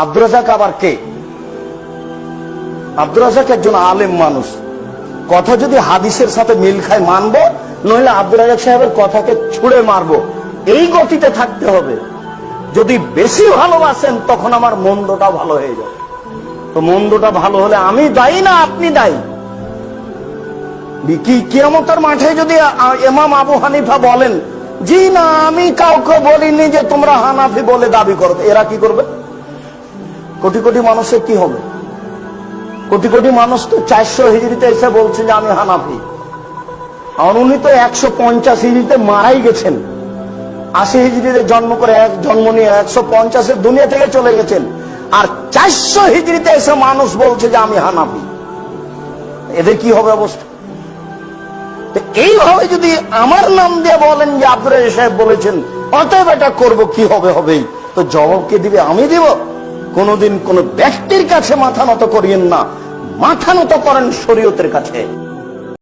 আব্দুর রাজ্জাক আবার কে? আব্দুর রাজ্জাক একজন আলেম মানুষ, কথা যদি হাদিসের সাথে মিল খায় মানবো, নইলে আব্দুর রাজ্জাক সাহেবের কথাকে ছুড়ে মারবো। এই গতিতে থাকতে হবে। যদি বেশি ভালোবাসেন তখন আমার মন্দটা ভালো হয়ে যাবে। তো মন্দটা ভালো হলে আমি দায়ী না আপনি দায়ী? কি কিয়ামতের মাঠে যদি ইমাম আবু হানিফা বলেন, জি না আমি কাউকে বলিনি যে তোমরা হানাফি বলে দাবি করো, এরা কি করবে? কোটি কোটি মানুষের কি হবে? কোটি কোটি মানুষ তো 400 হিজরিতে এসে বলছে যে আমি হানাফি, আর উনি তো 150 হিজরিতে মারাই গেছেন। 80 হিজরিতে জন্ম নিয়ে 150 দুনিয়া থেকে চলে গেছেন, আর 400 হিজরিতে এসে মানুষ বলছে যে আমি হানাফি। এদের কি হবে অবস্থা? এইভাবে যদি আমার নাম দিয়ে বলেন যে আব্দুর রাজ্জাক সাহেব বলেছেন, অতএব এটা করবো, কি হবে হবেই, তো জবাব কে দিবে? আমি দিব? কোনদিন কোন ব্যক্তির কাছে মাথা নত করিয়েন না, মাথা নত করেন শরীয়তের কাছে।